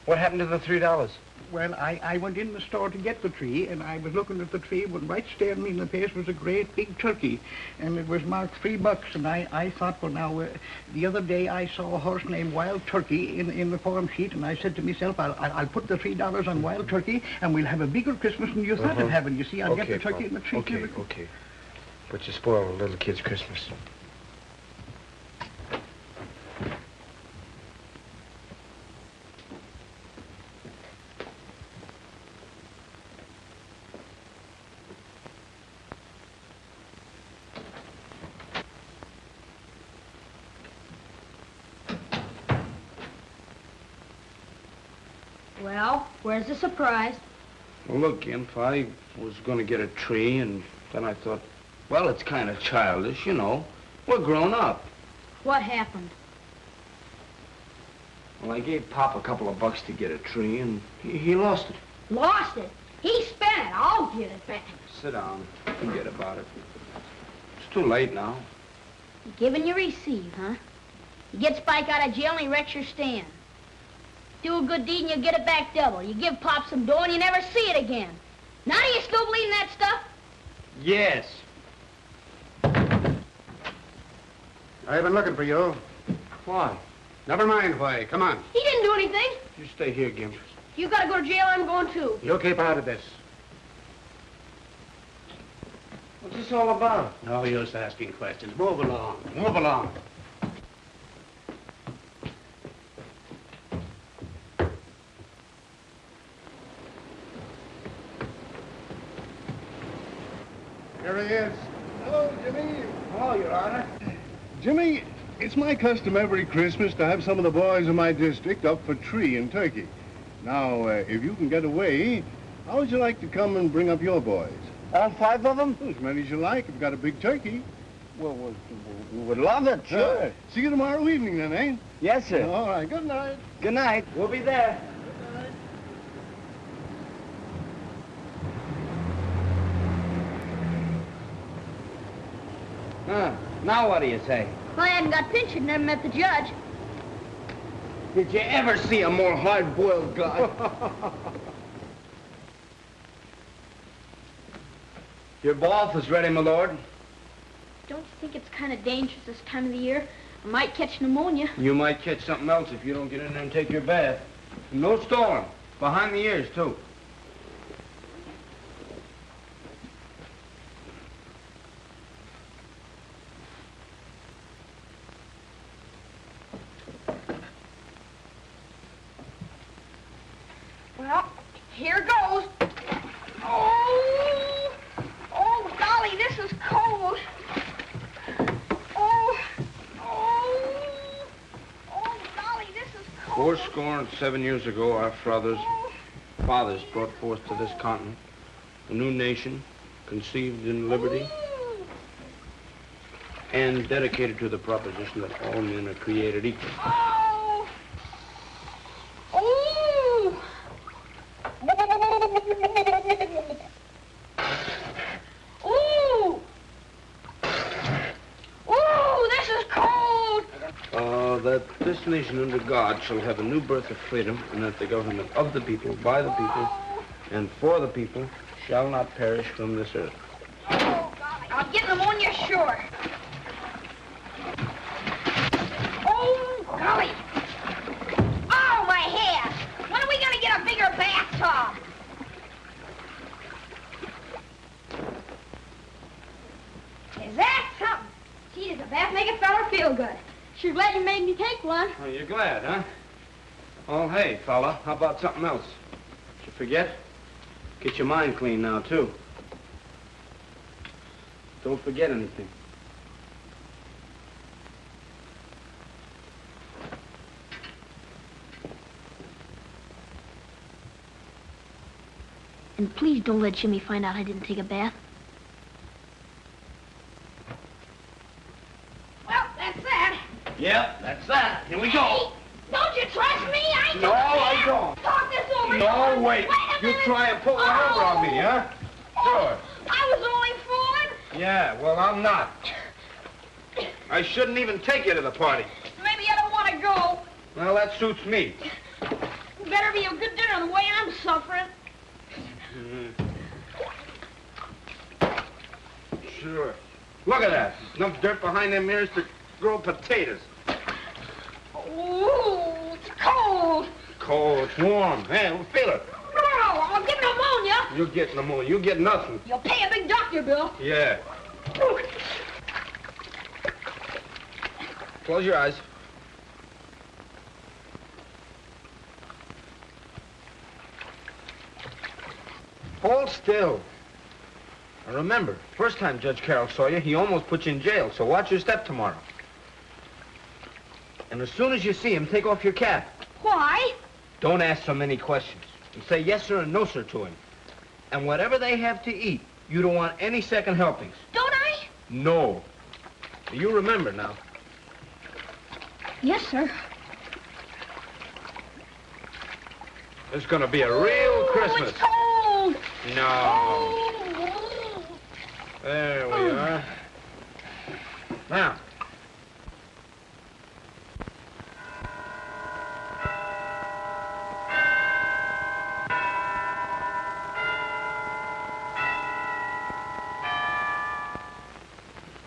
What happened to the $3? Well, I went in the store to get the tree, and I was looking at the tree when right staring me in the face was a great big turkey, and it was marked $3, and I thought, well, now, the other day I saw a horse named Wild Turkey in the form sheet, and I said to myself, I'll put the $3 on Wild Turkey, and we'll have a bigger Christmas than you thought of having. You see, I'll get the turkey and the tree. Okay. But you spoiled a little kid's Christmas. Well, where's the surprise? Well, look, Imp, I was going to get a tree, and then I thought, well, it's kind of childish, you know. We're grown up. What happened? Well, I gave Pop a couple of bucks to get a tree, and he lost it. Lost it? He spent it. I'll get it back. Sit down. Forget about it. It's too late now. You give and you receive, huh? You get Spike out of jail and he wrecks your stand. Do a good deed and you get it back double. You give Pop some dough and you never see it again. Now do you still believe in that stuff? Yes. I've been looking for you. Why? Never mind why. Come on. He didn't do anything. You stay here, Gimp. If you gotta go to jail, I'm going too. You'll keep out of this. What's this all about? No use asking questions. Move along. Move along. Here he is. Hello, Jimmy. Hello, Your Honor. Jimmy, it's my custom every Christmas to have some of the boys in my district up for tree and turkey. Now, if you can get away, how would you like to come and bring up your boys? All 5 of them? As many as you like. If you've got a big turkey. Well, we would love it, sure. See you tomorrow evening then, eh? Yes, sir. All right. Good night. Good night. We'll be there. Now what do you say? Well, I hadn't got pictured, never met the judge. Did you ever see a more hard-boiled guy? Your bath is ready, my lord. Don't you think it's kind of dangerous this time of the year? I might catch pneumonia. You might catch something else if you don't get in there and take your bath. No storm. Behind the ears, too. Well, here goes. Oh, golly, this is cold. Golly, this is cold. 407 years ago, our fathers brought forth to this continent a new nation conceived in liberty and dedicated to the proposition that all men are created equal. That this nation under God shall have a new birth of freedom, and that the government of the people, by the people, and for the people shall not perish from this earth. I'll get pneumonia, sure. Oh, golly. Oh, my head. When are we going to get a bigger bathtub? Is that something? feel good. Sure glad you made me take one. Oh, you're glad, huh? Oh, hey, fella, how about something else? Did you forget? Get your mind clean now, too. Don't forget anything. And please don't let Jimmy find out I didn't take a bath. Well, that's that. Yep, that's that. Here we go. Hey, don't you trust me? I No, I don't. Talk this over. No, wait. You try and pull one over on me, huh? Sure. I was only fooling. Yeah, well, I'm not. I shouldn't even take you to the party. Maybe I don't want to go. Well, that suits me. Better be a good dinner the way I'm suffering. Sure. Look at that. Enough dirt behind them ears to grow potatoes. Ooh, it's cold. Cold, it's warm. Hey, we'll feel it. No, I'll get pneumonia. You get pneumonia. You get nothing. You'll pay a big doctor bill. Yeah. Close your eyes. Hold still. Now remember, first time Judge Carroll saw you, he almost put you in jail, so watch your step tomorrow. And as soon as you see him, take off your cap. Why? Don't ask so many questions. And say yes, sir, and no, sir, to him. And whatever they have to eat, you don't want any second helpings. Don't I? No. You remember now. Yes, sir. It's gonna be a real Christmas. It's cold. No. There we are. Now.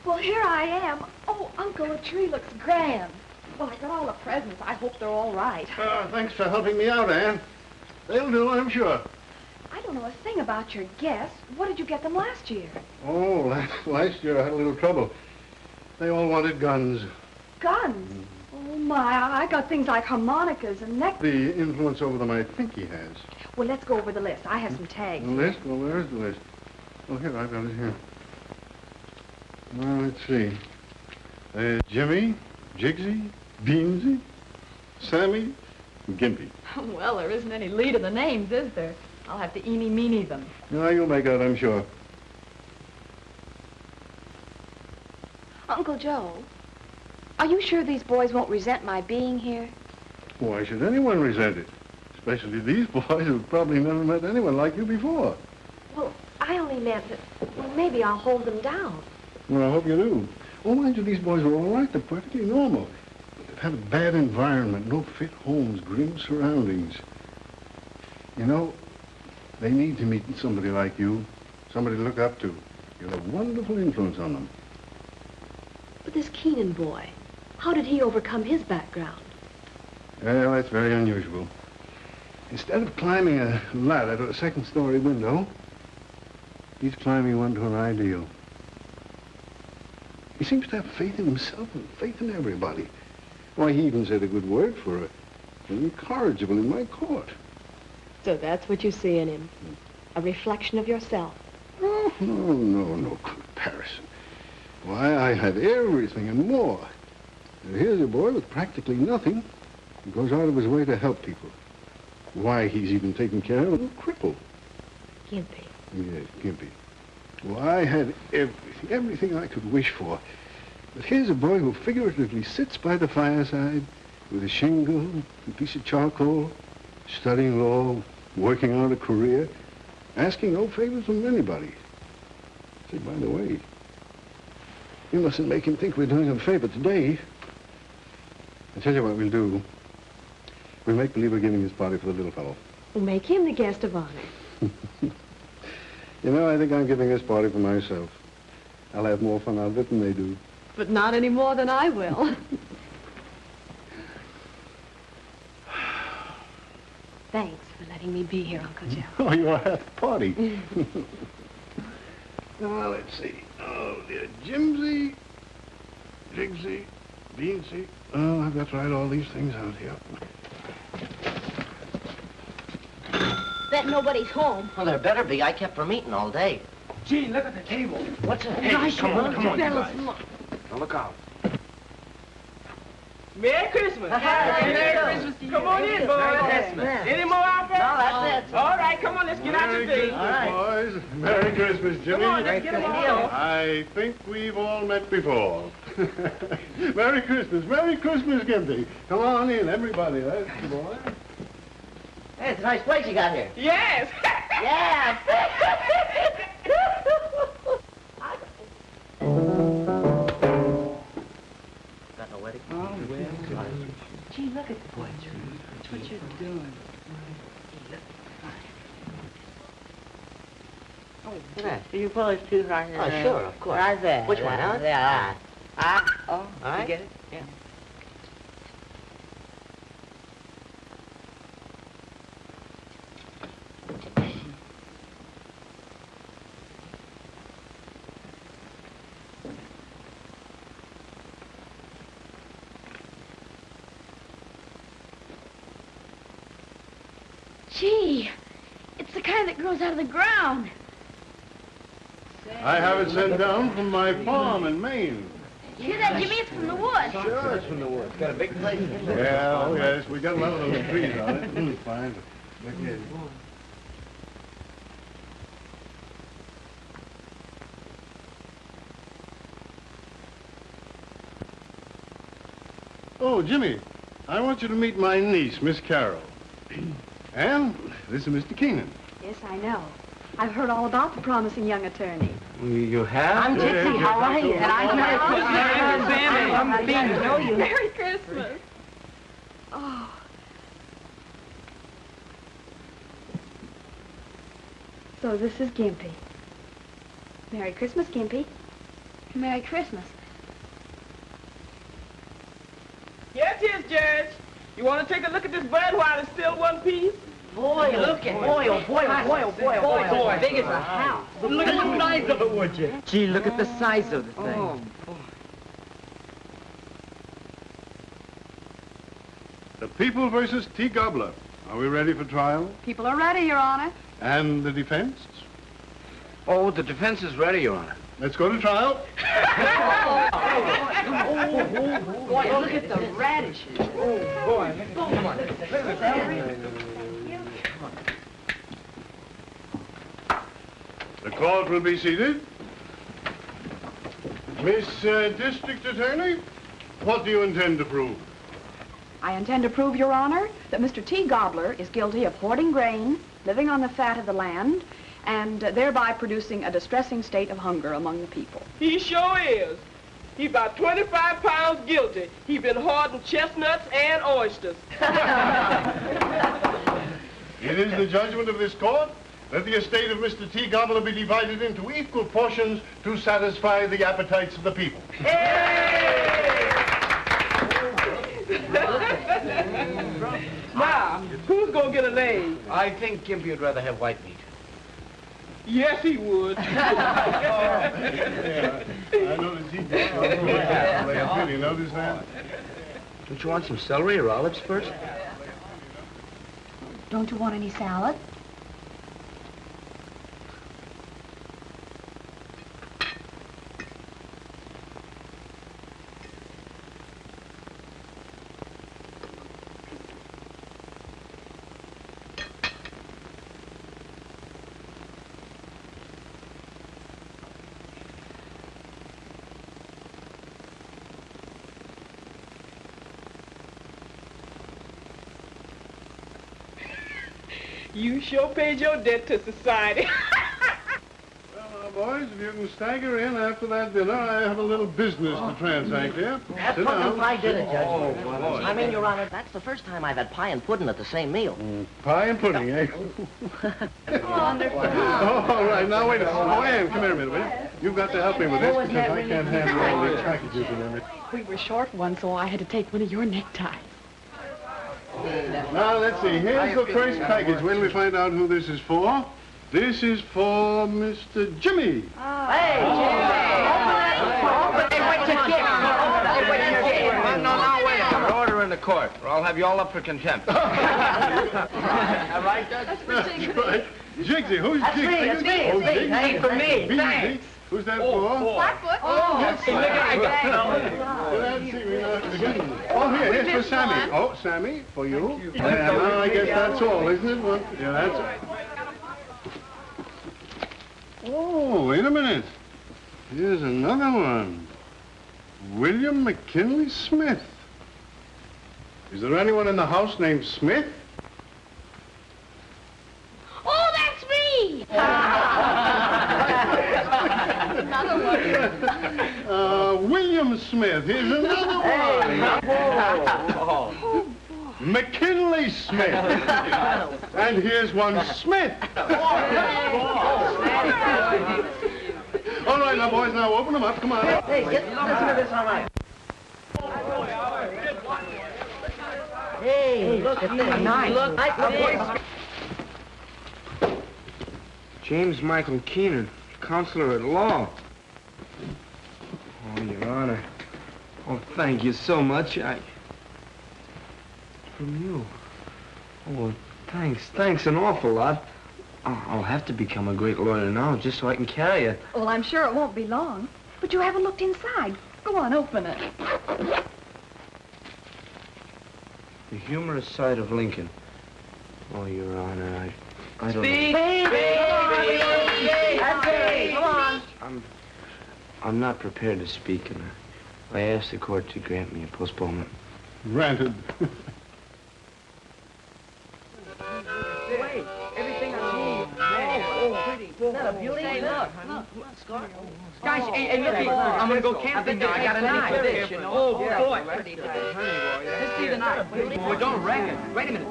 Well, here I am. Oh, Uncle, the tree looks grand. Well, I got all the presents. I hope they're all right. Thanks for helping me out, Ann. They'll do, I'm sure. I don't know a thing about your guests. What did you get them last year? Oh, last year I had a little trouble. They all wanted guns. Guns? Oh, my, I got things like harmonicas and The influence over them I think he has. Well, let's go over the list. I have some tags. The list? Well, where's the list? Oh, here, I've got it here. Well, let's see. Jimmy, Jigsy, Beansy, Sammy, and Gimpy. Well, there isn't any lead in the names, is there? I'll have to eeny-meeny them. No, you'll make out, I'm sure. Uncle Joe, are you sure these boys won't resent my being here? Why should anyone resent it? Especially these boys who've probably never met anyone like you before. Well, I only meant that, well, maybe I'll hold them down. Well, I hope you do. Oh, mind you, these boys are all right. They're perfectly normal. They've had a bad environment, no fit homes, grim surroundings. You know, they need to meet somebody like you, somebody to look up to. You'll have a wonderful influence on them. But this Keenan boy, how did he overcome his background? Well, that's very unusual. Instead of climbing a ladder to a second-story window, he's climbing one to an ideal. He seems to have faith in himself and faith in everybody. Why, he even said a good word for an incorrigible in my court. So that's what you see in him, a reflection of yourself. Oh, no comparison. Why, I have everything and more. And here's a boy with practically nothing who goes out of his way to help people. Why, he's even taken care of a little cripple. Gimpy. Yes, Gimpy. Well, I had everything I could wish for. But here's a boy who figuratively sits by the fireside with a shingle, a piece of charcoal, studying law, working on a career, asking no favors from anybody. Say, by the way, you mustn't make him think we're doing him a favor today. I tell you what we'll do. We'll make believe we're giving this party for the little fellow. We'll make him the guest of honor. You know, I think I'm giving this party for myself. I'll have more fun out of it than they do. But not any more than I will. Thanks for letting me be here, Uncle Joe. Oh, you are at the party. Now, let's see. Oh, dear. Jimsy, Jigsy, Beansy. Oh, I've got to write all these things out here. Bet nobody's home. Well, there better be. I kept from eating all day. Gee, look at the table. What's it? Hey, come on, you guys. Fellas, Now look out. Merry Christmas. Merry Christmas. Come on in, boys. Christmas. Any more out there? No, that's it. All right, come on, let's get out your Merry things. Christmas, boys. Merry Christmas, Jimmy. Come on, let's get them all. I think we've all met before. Merry Christmas, Gimpy. Come on in, everybody. That's the boy. Hey, it's a nice place you got here. Yes. Yeah. Got no wedding? Oh, well. Gee, look at the boy. That's what you're doing. You pull his tooth right here. Oh, sure, of course. Right there. Which one, huh? There. Oh, All right. you get it? Yeah. Gee, it's the kind that grows out of the ground. I have it sent down from my farm in Maine. You hear that, Jimmy? It's from the woods. Sure, it's from the woods. Got a big place. Yeah, oh yes, we got a lot of those trees on it. Fine. Look here. Oh, Jimmy, I want you to meet my niece, Miss Carol. And this is Mr. Keenan. Yes, I know. I've heard all about the promising young attorney. You have? I'm Gypsy. How are you? And I'm I'm Bean. know you. Merry Christmas. Oh. So this is Gimpy. Merry Christmas, Gimpy. Merry Christmas. Here it is, Judge. You want to take a look at this bud while it's still one piece? Boy, look at boy, oh boy, oh boy, oh boy, oh boy, Boy, big as a house. Look at the size of it, would you? Gee, look at the size of the thing. Oh, boy. The People versus T. Gobbler. Are we ready for trial? People are ready, Your Honor. And the defense? Oh, the defense is ready, Your Honor. Let's go to trial. Boy, look at the radishes. Oh, boy. Come on. The court will be seated. Miss District Attorney, what do you intend to prove? I intend to prove, Your Honor, that Mr. T. Gobbler is guilty of hoarding grain, living on the fat of the land, and thereby producing a distressing state of hunger among the people. He sure is. He about 25 pounds guilty. He been hoarding chestnuts and oysters. It is the judgment of this court that the estate of Mr. T. Gobbler be divided into equal portions to satisfy the appetites of the people. Now, who's gonna get a leg? I think Gimpy would rather have white meat. Yes, he would. Yeah, I noticed he did. Did you notice that? Don't you want some celery or olives first? Don't you want any salad? You sure paid your debt to society. Well, now, boys, if you can stagger in after that dinner, I have a little business to transact here. Have Sit pumpkin down. pie dinner, Judge. boy. I mean, Your Honor, that's the first time I've had pie and pudding at the same meal. Pie and pudding, eh? Oh, all right. Now, wait a minute. Oh, Ann, come here a minute, will you? You've got to help me with this because I can't handle all these packages and everything. We were short one, so I had to take one of your neckties. Now, let's see. Here's the first package. When we find out who this is for. This is for Mr. Jimmy. Hey, Jimmy! Open it! Open it! What's your gift? Open it! court, or I'll have you all up for contempt. All right, That's for Jigsy. Right. Jigsy, who's That's Jigsy? me, that's me, Oh, it's me. Jigsy. Thanks for me, Jigsy. thanks. Who's that for? Flatfoot. Let's see. look at Let's see. Oh, here's for Sammy. Oh, Sammy, for you. Now I guess that's all, isn't it? Well, yeah, that's all. Oh, wait a minute. Here's another one. William McKinley Smith. Is there anyone in the house named Smith? Oh, that's me! Another one. William Smith. Here's another one. McKinley Smith. And here's one Smith. All right, now, boys, now open them up. Come on. Hey, listen to this, all right. Hey, look at this. Nice. Look at this. James Michael Keenan, counselor at law. Oh, Your Honor. Oh, thank you so much. From you. Oh, thanks an awful lot. I'll have to become a great lawyer now just so I can carry it. Well, I'm sure it won't be long. But you haven't looked inside. Go on, open it. The humorous side of Lincoln. Oh, Your Honor, I don't Speak! know. Speak! Come on. I'm not prepared to speak, and I asked the court to grant me a postponement. Granted. Wait, everything I need. Oh, pretty. Isn't that a beauty? Hey, look. Scar. Guys, hey, look, I'm gonna go camping now. I got a knife. Oh, boy. Let's see the knife. Boy, don't wreck it. Wait a minute.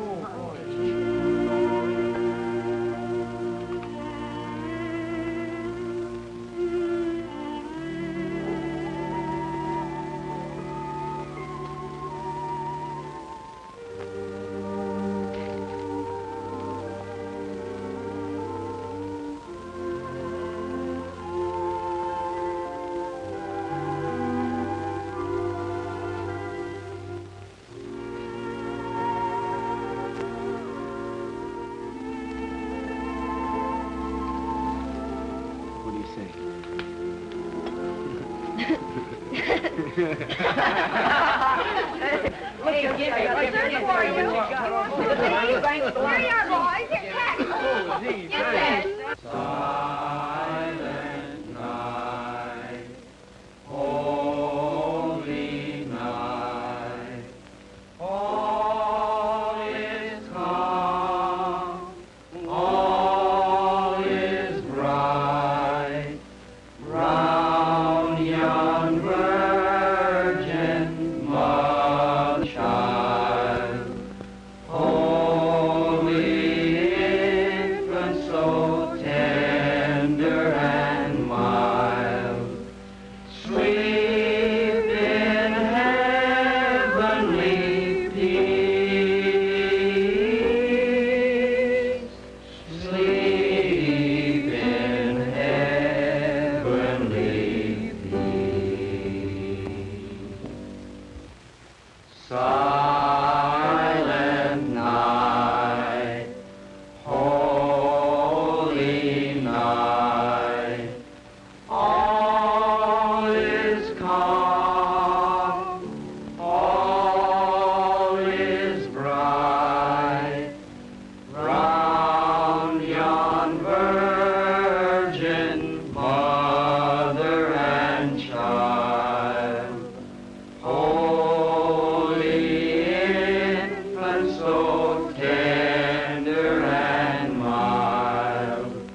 What do you say? Hey, give me. Here you are, boys. Here's Pat. Silent night, holy night, all is calm, all is bright, round yon virgin mother child, holy infant, so tender and mild, sleep in heavenly peace, sleep in heavenly peace. Silent night, holy night, all is calm, all is bright, round yon virgin mother and child, holy infant, so tender and mild,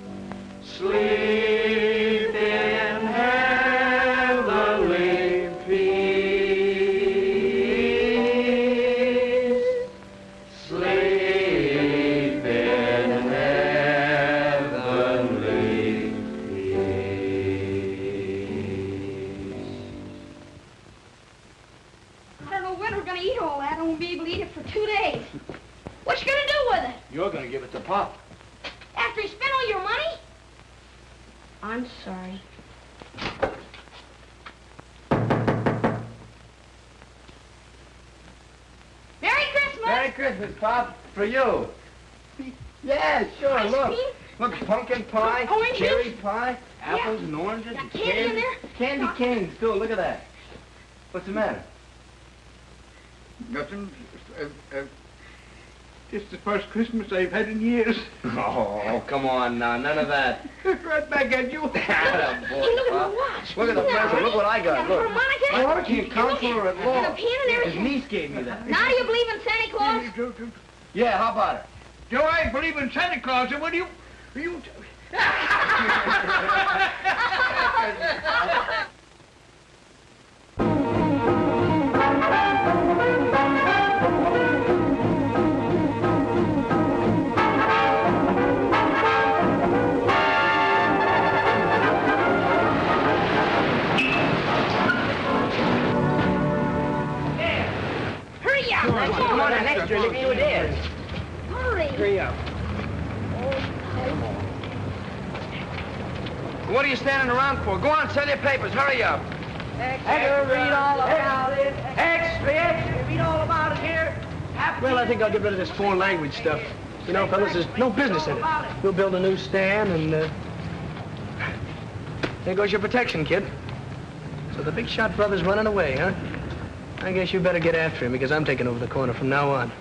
sleep in heavenly peace, sleep in heavenly peace. I don't know when we're gonna eat all that. I won't be able to eat it for 2 days. What you gonna do with it? You're gonna give it to Pop. After he spent all your money? I'm sorry. Christmas, Pop. For you. Yeah, sure, Ice look. cream? Look, pumpkin pie, Oranges? cherry pie, apples and oranges. Got and candy in there? Candy canes, too. Look at that. What's the matter? Nothing. It's the first Christmas I've had in years. Oh, come on now. None of that. Right back at you. Atta boy, Hey, look at Pop. my watch. Look at the present. Look what I got. Look. Harmonica? My can't count for her at And all. a pen and His everything. niece gave me that. Now do you believe in Santa Claus? Yeah, how about it? Do I believe in Santa Claus? And what do you... Hurry up. Come on, an extra. Look at you there. Hurry. Hurry up. What are you standing around for? Go on, sell your papers. Hurry up. Extra, read all about it. Extra, read all about it here. Well, I think I'll get rid of this foreign language stuff. You know, fellas, there's no business in it. We'll build a new stand and, there goes your protection, kid. So the big shot brother's running away, huh? I guess you better get after him because I'm taking over the corner from now on.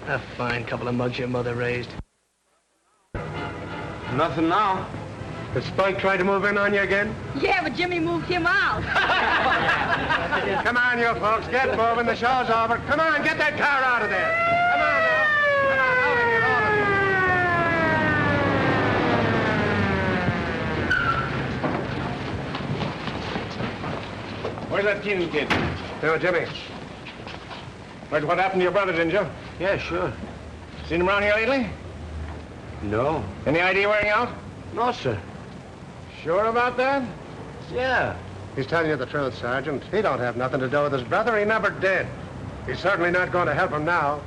A fine couple of mugs your mother raised. Nothing now. Has Spike tried to move in on you again? Yeah, but Jimmy moved him out. Come on, you folks, get moving. The show's over. Come on, get that car out of there. Come on now. Come on, out of here, all of you. Where's that Keenan kid? No, Jimmy. Where's what happened to your brother, didn't you? Yeah, sure. Seen him around here lately? No. Any idea where he's out? No, sir. Sure about that? Yeah. He's telling you the truth, Sergeant. He don't have nothing to do with his brother. He never did. He's certainly not going to help him now.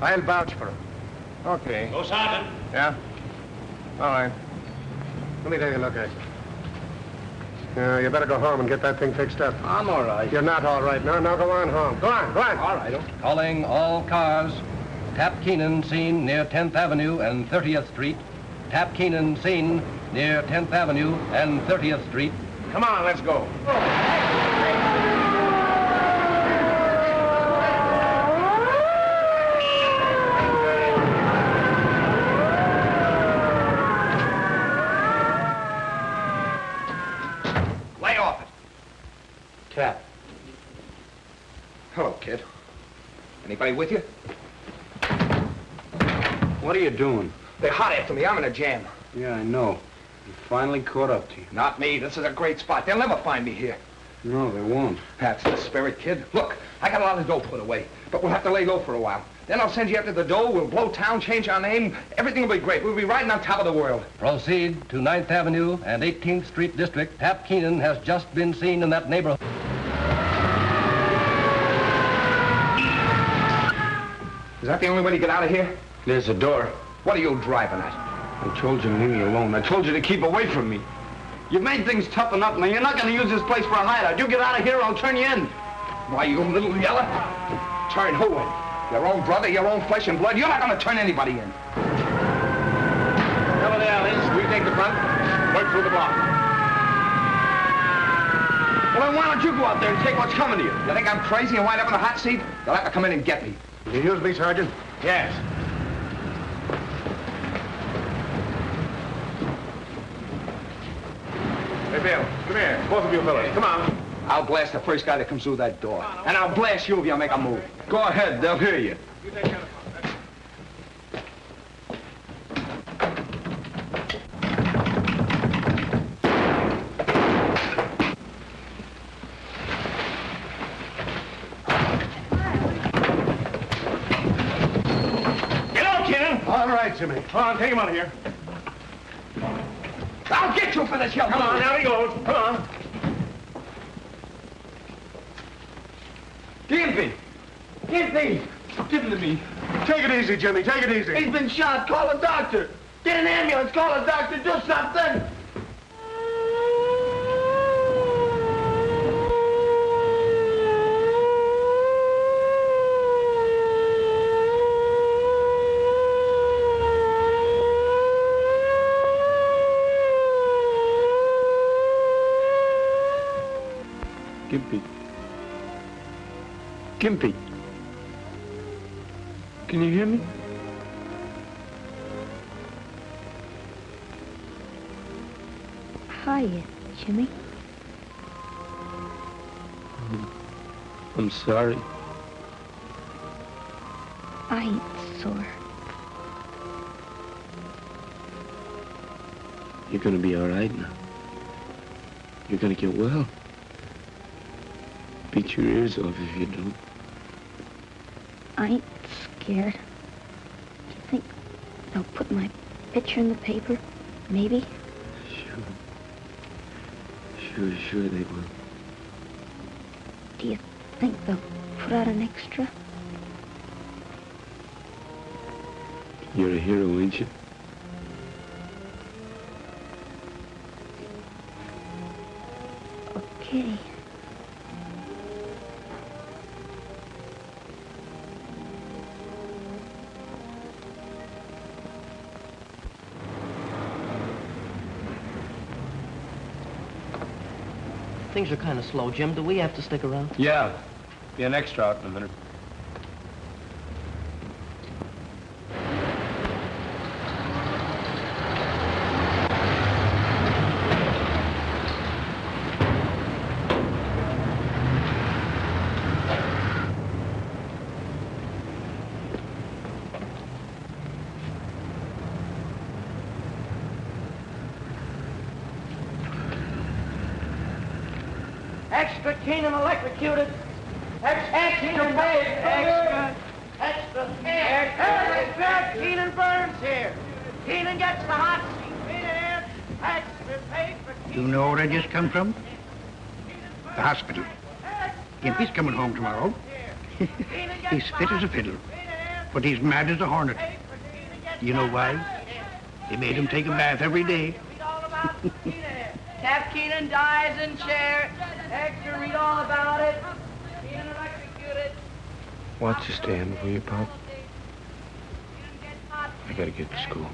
I'll vouch for him. Okay. Go, Sergeant. Yeah? All right. Let me take a look at you. You better go home and get that thing fixed up. I'm all right. You're not all right. No, go on home. Go on. All right. Calling all cars. Tap Keenan seen near 10th Avenue and 30th Street. Tap Keenan seen near 10th Avenue and 30th Street. Come on, let's go. Lay off it. Tap. Hello, kid. Anybody with you? What are you doing? They're hot after me. I'm in a jam. Yeah, I know. You finally caught up to you. Not me. This is a great spot. They'll never find me here. No, they won't. That's the spirit, kid. Look, I got a lot of dough put away, but we'll have to lay low for a while. Then I'll send you after the dough. We'll blow town, change our name. Everything will be great. We'll be riding on top of the world. Proceed to 9th Avenue and 18th Street District. Tap Keenan has just been seen in that neighborhood. Is that the only way to get out of here? There's a door. What are you driving at? I told you to leave me alone. I told you to keep away from me. You've made things tough enough. Now, you're not going to use this place for a hideout. You get out of here or I'll turn you in. Why, you little yeller? Turn who in? Your own brother, your own flesh and blood? You're not going to turn anybody in. Cover the alleys. We take the front. Work through the block. Well, then why don't you go out there and take what's coming to you? You think I'm crazy and wind up in the hot seat? You'll have to come in and get me. You use me, Sergeant? Yes. Hey, Bill, come here. Both of you fellas, come on. I'll blast the first guy that comes through that door. And I'll blast you if you make a move. Go ahead. They'll hear you. You take care of the front. Get on, Keenan! All right, Jimmy. Come on, take him out of here. I'll get you for this, you. Come on, now he goes. Come on. Gimpy! Gimpy! Give him to me. Take it easy, Jimmy. Take it easy. He's been shot. Call a doctor. Get an ambulance. Call a doctor. Do something. Gimpy. Gimpy. Can you hear me? Hiya, Jimmy. I'm sorry. I ain't sore. You're gonna be all right now. You're gonna get well. Beat your ears off if you don't. I ain't scared. Do you think they'll put my picture in the paper? Maybe? Sure they will. Do you think they'll put out an extra? You're a hero, ain't you? Okay. Things are kind of slow, Jim. Do we have to stick around? Yeah. Be an extra out in a minute. Extra Keenan electrocuted. Extra paid. Extra Keenan burns here. Keenan gets the hot seat. Keenan, extra paid for Keenan. You know where I just come from? The hospital. Gimpy's coming home tomorrow. He's fit as a fiddle, but he's mad as a hornet. You know why? They made him take a bath every day. Tap Keenan dies in chair. Extra, read all about it. Keenan electrocuted. Watch your stand, will you, Pop? I gotta get to school.